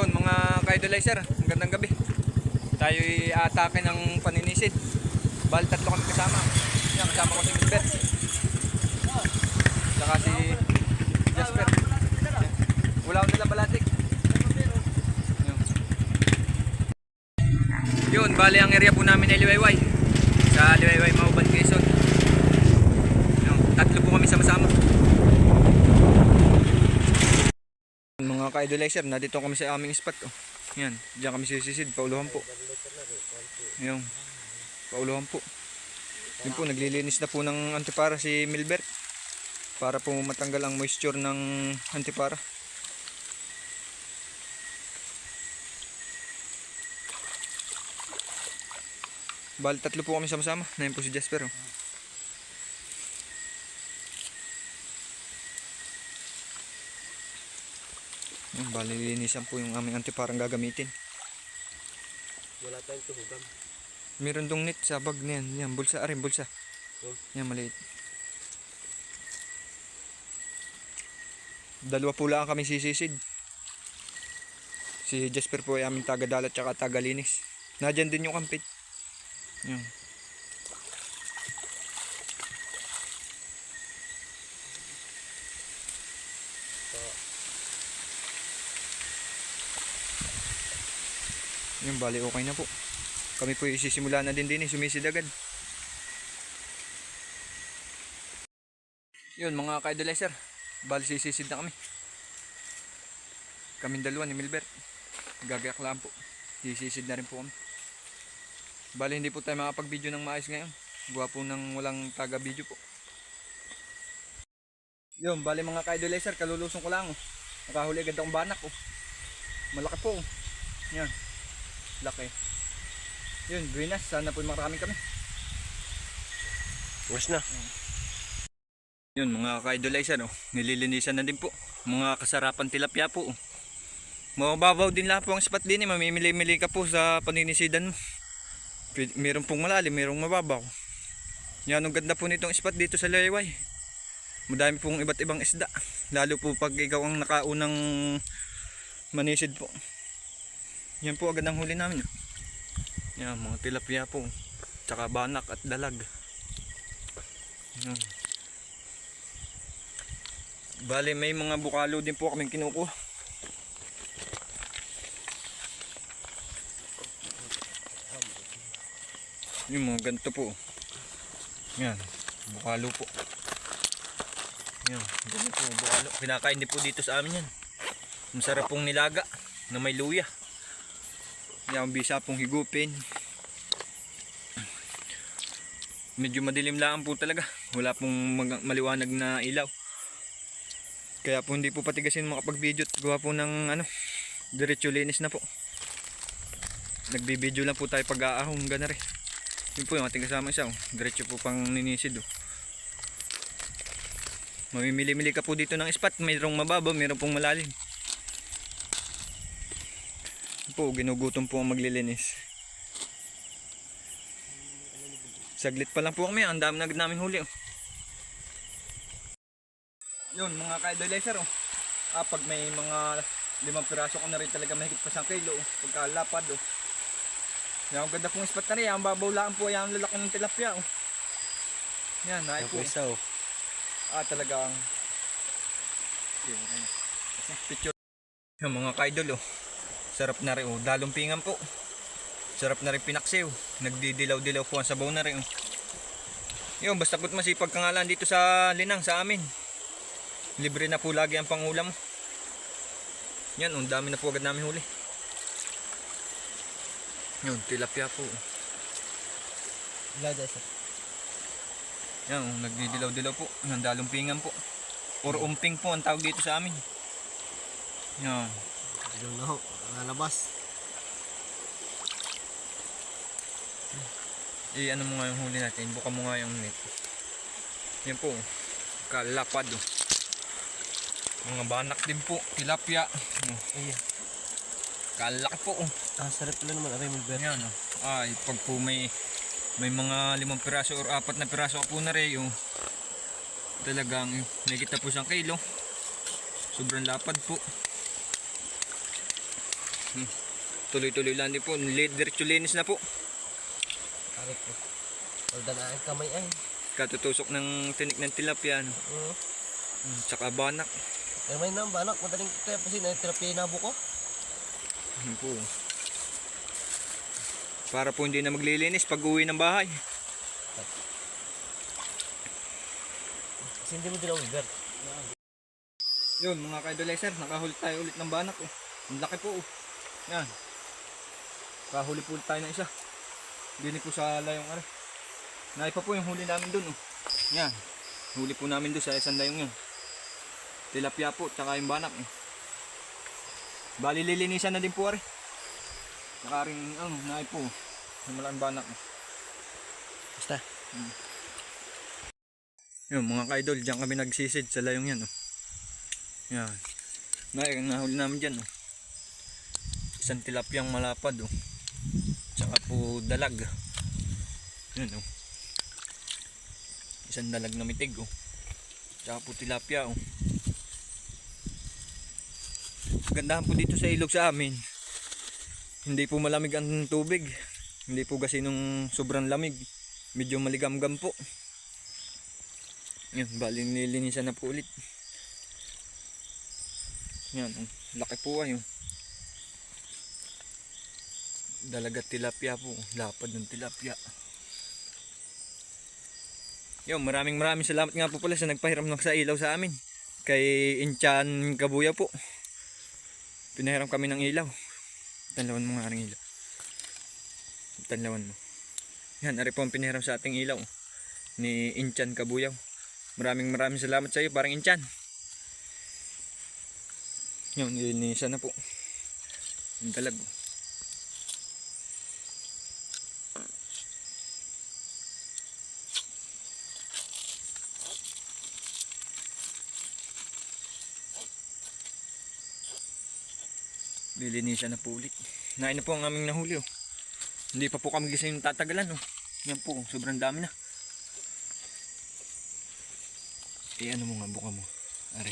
Yun mga ka-idolizer, magandang gabi. Tayo'y atake ng paninisid. Bali tatlo kami kasama. Yan, kasama ko si Milbert. Saka si Jasper. Wala akong dalang balatik. Yun, bali ang area po namin ay Liwayway. Sa Liwayway, Mauban, Quezon. Yun, tatlo po kami sama-sama. Mga ka-idolizer, nandito kami sa aming spot. Oh. Yan, diyan kami sisisid, pauluhan po. Yan, pauluhan po. Yun po, naglilinis na po ng antipara si Milbert. Para po matanggal ang moisture ng antipara. Bali tatlo po kami sama-sama. Nayan po si Jasper. Oh. Yan, bali linisan po yung aming antiparang gagamitin. Wala tayong tuhugan. Meron dong net sa bag na yan. Yan, bulsa. Arin, bulsa. Yan, maliit. Dalawa po lang kami sisisid. Si Jasper po ay aming taga-dalat tsaka taga-linis. Nadyan din yung kampit. Yan. Yung bali okay na po. Kami po isisimula na din sumisid agad. Yun mga ka-idolizer, bali sisisid na kami. Kaming dalawa ni Milbert. Gagayak lang po. Sisisid na rin po kami. Bali hindi po tayo makapag-video ng maayos ngayon. Gawa po ng walang taga-video po. Yun, bali mga ka-idolizer, kalulusong ko lang. Oh. Nakahuli agad akong banak. Oh. Malaki po. Oh. Yan. Laki. Yun, buenas. Sana po marami kami. Was na. Yun, mga ka-idolizer, oh. Nililinisan na din po. Mga kasarapan tilapia po. Oh. Mababaw din lang po ang spot din. Mamimili-mili ka po sa paninisidan mo. Meron pong malalim, merong mababaw. Yan, ang ganda po nitong spot dito sa Liwayway. Madami pong iba't ibang isda. Lalo po pag ikaw ang nakaunang manisid po. Yan po agad ang huli namin. Yan, mga tilapia po. Tsaka banak at dalag. Yan. Bale, may mga bukalo din po kaming kinukuha. Yung mga ganito po. Yan, bukalo po. Yan, ganito po bukalo. Pinakain din po dito sa amin yan. Masarap pong nilaga na may luya. Yan, bisa pong higupin. Medyo madilim lang po talaga. Wala pong maliwanag na ilaw. Kaya po hindi po patigasin makapag-video. Gawa po ng diretso linis na po. Nagbibideo lang po tayo pag-aahong gana rin. Yun po yung ating kasama isa. Diretso po pang ninisid. Mamimili-mili ka po dito ng spot. Mayroong mababa, mayroong pong malalim. Po, ginugutom po ang maglilinis. Saglit pa lang po kami, ang dami na namin huli. Oh. Yun mga ka-idolizer, oh. Pag may mga 5 piraso ko na rin talaga mahigit pa 1 kilo, oh. Pagkalapad. Oh. Yan, ang ganda pong spot na rin, ang babaw lang po yan, ang lalaki ng tilapia. Oh. Yan, naay po. Isa, oh. Talagang picture. Yung mga ka-idol, oh. Sarap na rin, oh. Dalumpingan po. Sarap na rin pinaksiw. Nagdidilaw-dilaw po ang sabaw na rin, oh. Yun, basta po't masipag kangalan dito sa Linang, sa amin. Libre na po lagi ang pangulam. Yan, ang dami na po agad namin huli. Yun, tilapia po. Yan, oh, nagdidilaw-dilaw po. Yan, dalumpingan po. Or umping po ang tawag dito sa amin. Yan. Doon na ho, nalabas. Ano mo nga yung huli natin, buka mo nga yung net. Yan po, kalapad. Oh. Mga banak din po, tilapia. Oh. Ayan. Kalaki po. Oh. Sarap pala naman, aray Milbert. Yan. Oh. Pag po may mga 5 piraso or 4 na piraso po na rin. Oh. Talagang nakita po 1 kilo. Sobrang lapad po. Tuloy-tuloy lang din po. Diretso linis na po. Aray ko. Wala na ang kamay ay. Katutusok ng tinik ng tilapia. No? Tsaka banak. Ay may nang banak. Madaling kaya pa sin. Ay terapia inabo ko. Yun po. Para po hindi na maglilinis pag uwi ng bahay. Kasi hindi mo din ako Wilbert. Yun mga ka-idolizer, nakahuli tayo ulit ng banak. Oh. Ang laki po. Oh. Yan. Kahuli po ulit tayo ng isa. Dini po sa layong ari. Naipa po yung huli namin dun. Oh. Yan. Huli po namin dun sa isang layong yun. Tilapia po, tsaka yung banak. Oh. Bali lilinisan na din po ari. Nakaring naip po. Malang banak. Oh. Basta. Yun mga ka-idol, diyan kami nagsisid sa layong yan. Oh. Yan. Nahuli namin dyan. Oh. Isang tilapiyang malapad. Oh. Tsaka po dalag. Yun. Oh. Isang dalag na mitig. Oh. Tsaka po tilapia. Oh. Gandahan po dito sa ilog sa amin. Hindi po malamig ang tubig. Hindi po kasi nung sobrang lamig. Medyo maligam-gam po. Yan, bali nilinisan na po ulit. Yan, laki po ay. Dalagat tilapia po, lapad ng tilapia. Yo, maraming salamat nga po pala sa nagpahiram ng sa ilaw sa amin. Kay Inchan Kabuya po. Pinahiram kami ng ilaw. Tanlawan mo nga ang ilaw. Tanlawan mo. Yan, ari po ang pinahiram sa ating ilaw ni Inchan Kabuyaw. Maraming salamat sa iyo, parang Inchan. Yun, nilinisan na po. Yung dalag. Lilinisan na po ulit. Nain na po ang aming nahuli. Oh. Hindi pa po kami gising tatagalan. Oh. Yan po, sobrang dami na. Ano mo nga, buka mo. Are.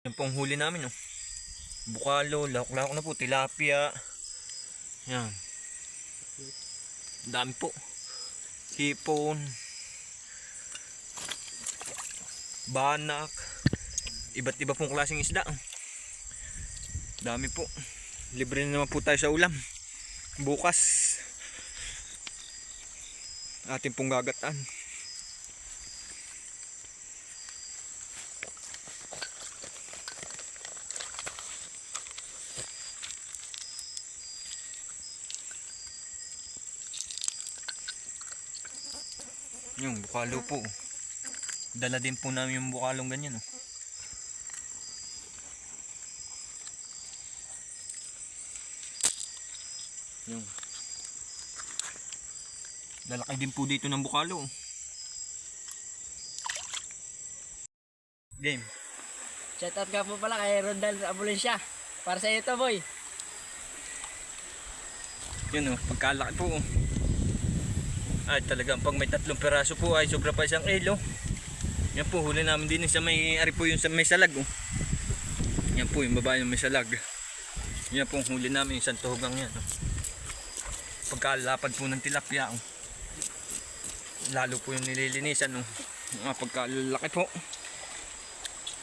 Yan po ang huli namin. Oh. Bukalo, lahok-lahok na po, tilapia. Yan. Dami po. Hipon. Banak. Iba't iba pong klaseng isda. Dami po. Libre na naman po tayo sa ulam. Bukas atin pong gagataan. Yung bukalo po. Dala din po namin yung bukalong ganyan. Oh. Yung lalaki din po dito ng bukalo. Oh. Game. Shoutout ka po pala kay Rondal sa ambulansya. Para sa iyo to, boy. Yun oh, pagkalaki po. Oh. Ay talagang pag may 3 peraso po ay sobra pa 1 kilo. Yan po, huli namin din sa may, ari po yung sa may salag. Oh. Yan po, yung babae ng may salag. Yan po, huli namin, isang tuhugang yan. Oh. Pagkalapad po ng tilapia. Oh. Lalo po yung nililinisan. Oh. Pagkalaki po.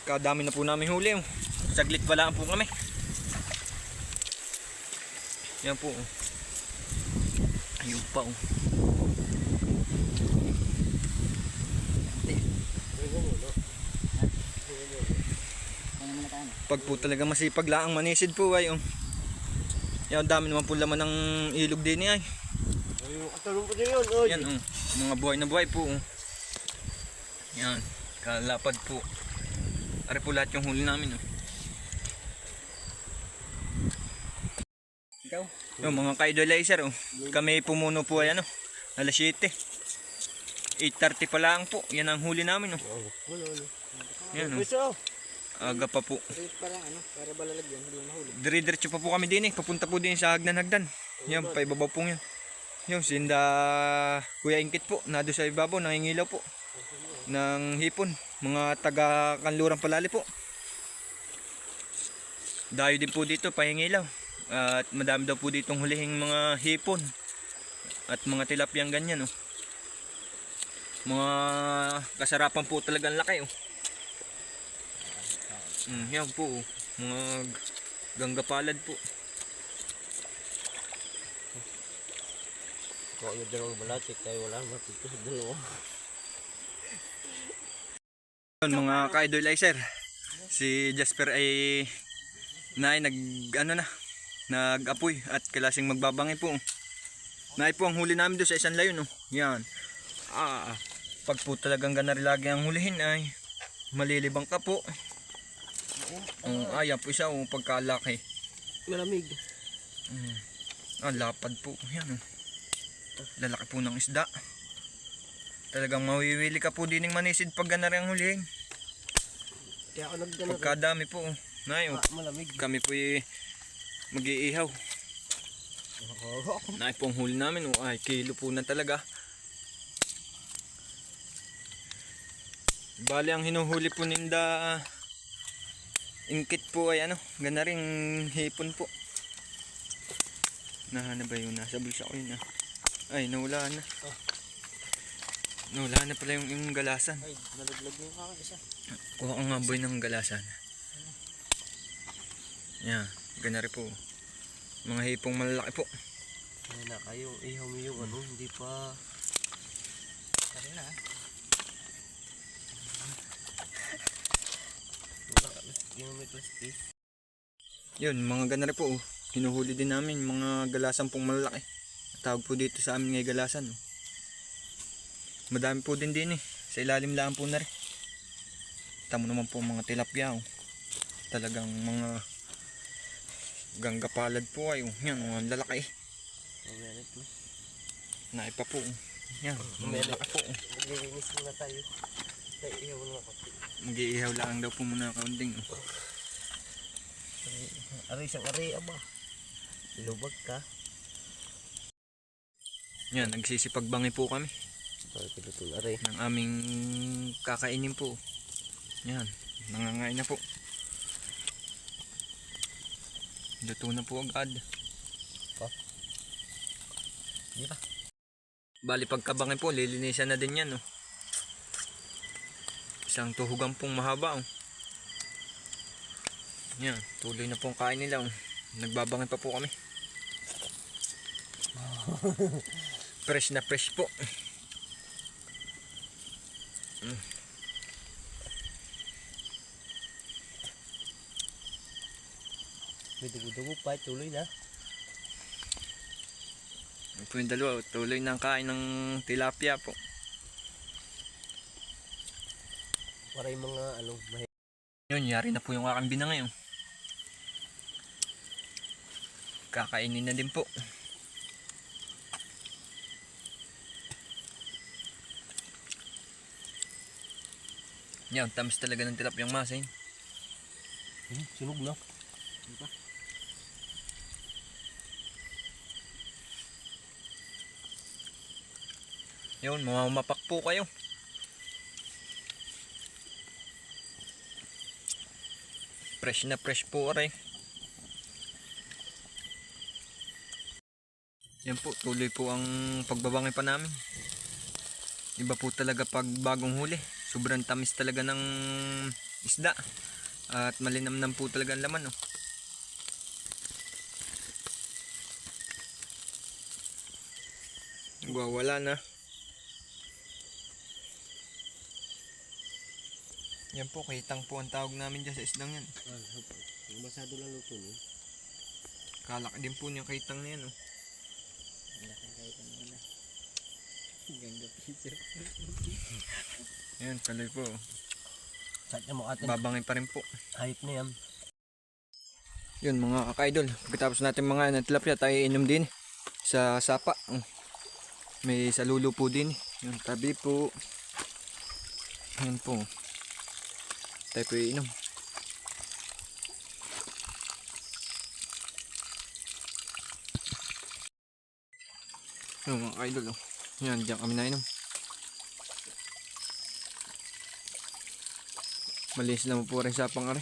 Kadami na po namin huli. Oh. Saglit pa lang po kami. Yan po. Oh. Ayun pa. Oh. Pag po talaga masipag lang ang manisid po ay. Oh. Yan, dami naman po laman ng ilog din ay. Ayun, katalong ko din yun. Oy. Yan oh, mga buhay na buhay po. Oh. Yan, kalapad po. Ari po lahat yung huli namin. Oh. Ikaw? Yung mga ka-idolizer. Oh. Kami pumuno po ay ano, alas 7. 8:30 pa lang po. Yan ang huli namin. Oh. Wala. Yan oh. Piso. Aga pa po. Pero parang ano, para balalagyan, hindi mahulog. Dire-diretso pa po kami din eh. Papunta po din sa hagdan-hagdan. Yan, paibabaw po yun. Yung sinda Kuya Ingkit po, nado sa ibabaw, nangingilaw po. Ng hipon. Mga taga Kanluran Palali po. Dayo din po dito, pahingilaw. At madami daw po ditong hulihing mga hipon. At mga tilapiyang ganyan, oh. Mga kasarapan po talagang laki, oh. Yan po, oh. Mga ganggapalad po. Kung yung dalawang balachik, tayo wala matito sa dalawa. Yun, mga ka-idolizer, si Jasper ay nag-apoy at kalasing magbabangi po. Naay po ang huli namin doon sa isang layon, oh. Yan. Pag po talagang ganari lagi ang hulihin ay malilibang ka po. Ayan po isa, oh, pagkalaki. Malamig. Lapad po. Yan, oh. Lalaki po ng isda. Talagang mawiwili ka po din ng manisid pag ganari ang hulihin. Kaya ako nagdala. Pagkadami po, oh. Nay, oh. Malamig. Kami po mag-iihaw. Nay po ang huli namin, oh. Ay, kilo po na talaga. Bali ang hinuhuli po ninda Ingkit po ay ganaring hipon po. Nahanap ba yun? Nasa bulsa ko yun, ah. Ay, nawala na. Nawala na pala yung galasan. Ay, nalaglag yung kaka isa. Kuha ko nga boy ng galasan. Yan, ganari po. Mga hipong malalaki po. Ay na kayo, ihaw mo yung hindi pa. Kaya na. Yung may plastic. Yun, mga ganari po, oh. Hinuhuli din namin mga galasan pong malalaki. Tawag po dito sa amin ngay galasan, oh. Madami po din eh. Sa ilalim lang po na rin. Tamo naman po mga tilapia, oh. Talagang mga ganggapalad po ay, oh. Yan, mga lalaki. Naipa po, oh. Yan, mga lalaki po, oh. Maglilinis muna tayo. Tayo ihaw na kapi. Mag-iihaw lang daw po muna kaunding, oh. Aray siyang aray, aba. Lubag ka. Yan, nagsisipagbangi po kami Aray. ng aming kakainin po. Yan, nangangain na po. Luto na po agad. Di ba? Bali pagkabangi po, lilinisan na din yan, oh. Isang tuhugan pong mahaba, oh. Yan, tuloy na pong kain nila, oh. Nagbabangi pa po kami. Fresh na fresh po. May dugo-dugo pa, tuloy na. Yan po yung dalawa, oh. Tuloy na ang kain ng tilapia po. Para yung mga Yun, yari na po yung aking binangay, oh. Kakainin na din po. Yan, tamis talaga ng tilapiyang masin. sunog na. Yun, mamapak po kayo. Fresh na fresh po, aray. Yan po, tuloy po ang pagbabangi pa namin. Iba po talaga pag bagong huli. Sobrang tamis talaga ng isda. At malinamnam po talaga ang laman, oh. Wala na. Yan po, kitang po ang tawag namin dyan sa isdang yan. Masado lang luto niyo. Kalaki din po niya kitang na yan, oh. Ganda piso. Yan, tuloy po. Saan mo atin? Babangin pa rin po. Hayop na yan. Yun mga ka-idol, pagkatapos natin mga tilapia, tayo inom din sa sapa. May salulo po din. Yung tabi po. Yan po. Tayo po inom. Yung mga idol, oh. Yan, diyan kami nainom. Malinis naman po rin sa pangari.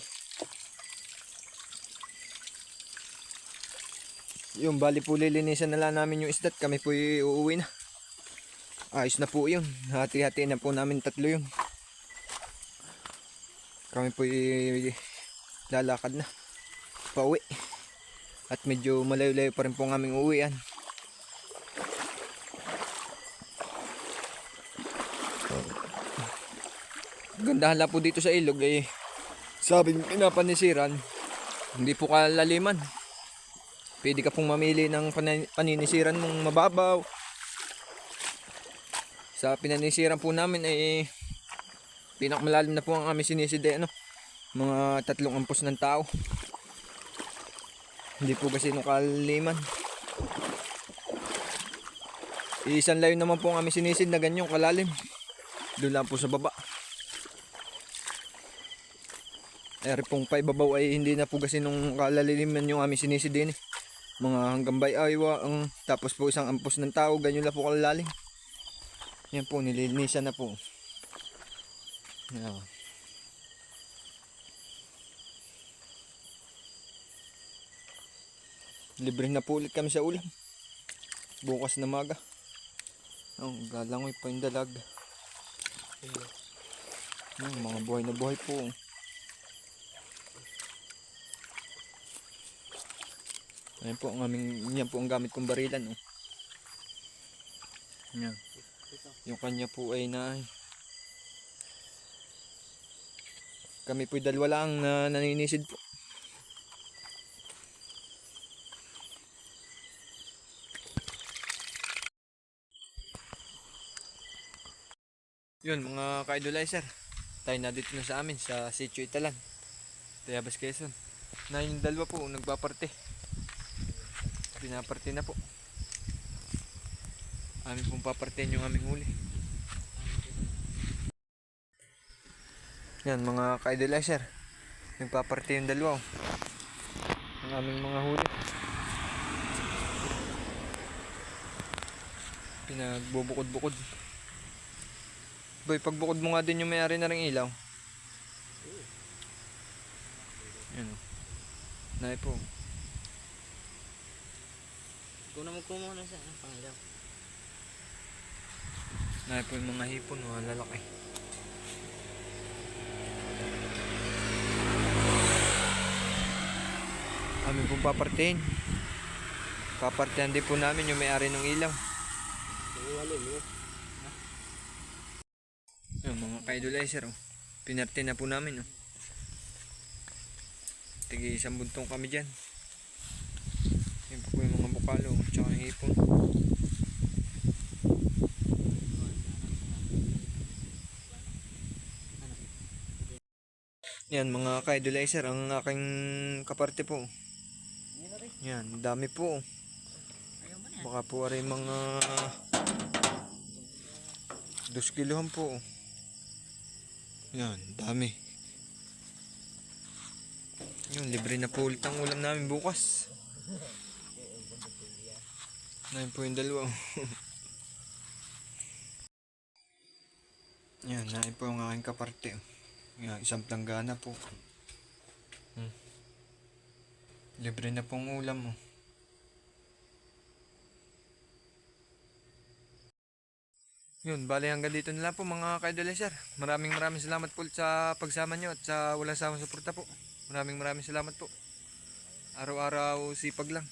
Yung bali po lilinisan na lang namin yung isdat. Kami po uuwi na. Ayos na po yun. Hati-hati na po namin 3 yun. Kami po lalakad na pauwi. At medyo malayo-layo pa rin po ang aming uuwian. Gandahan lang po dito sa ilog eh. Sabi ng pinapanisiran, hindi po kalaliman. Pwede ka pong mamili ng paninisiran mong mababaw. Sa pinanisiran po namin ay pinakamalalim na po ang aming siniside, ano, mga 3 ampos ng tao. Hindi po kasi nung kalaliman. Isang layo naman po ang aming sinisid na ganyong kalalim. Doon lang po sa baba. Eri pong paibabaw ay hindi na po kasi nung kalaliman yung aming sinisid din eh. Mga hanggang bayaywa, tapos po isang ampos ng tao, ganyan lang po kalalalim. Yan po, nilinisan na po. Yan. Libre na po ulit kami sa ulam. Bukas na maga. Oh, galangoy pa yung dalag. Mga buhay na buhay po. Ayan po ang yan po ang gamit kong barilan. Oh. Yan. Yung kanya po ay kami po dalawa lang na naninisid po. Yun mga ka-idolizer, tayo na dito na sa amin sa Sitio Italan, Tayabas, Quezon. Na yung dalawa po nagpaparte. Pinaparte na po. Amin pong papartein yung aming huli. Yan mga ka-idolizer, nagpaparte yung dalawa. Ang aming mga huli. Pinagbubukod-bukod. Boy, pagbukod mo nga din yung may-ari na ring ilaw. Yan o. Naay po. Kung na magkumuna sa pangilaw. Naay po yung mga hipon, mga lalaki. Amin pong papartein. Papartehan din po namin yung may-ari ng ilaw. Yung mga ka-idolizer, oh. Pinarte na po namin, oh. Tigi isang buntong kami dyan. Yan po yung mga bukalo, tsaka yung hipon. Yan mga ka-idolizer, ang aking kaparte po. Yan, dami po. Baka po rin mga 2 kilohan po. Yan, dami. Yun, libre na po ulit ang ulam namin bukas. Yan po yung dalawa. Yan, nain po yung aking kaparte. Yan, isang planggana po. Libre na pong ulam. Yun, bali hanggang dito na lang po mga ka-idolizer. Maraming salamat po sa pagsama nyo at sa walang sawang suporta po. Maraming salamat po. Araw-araw sipag lang.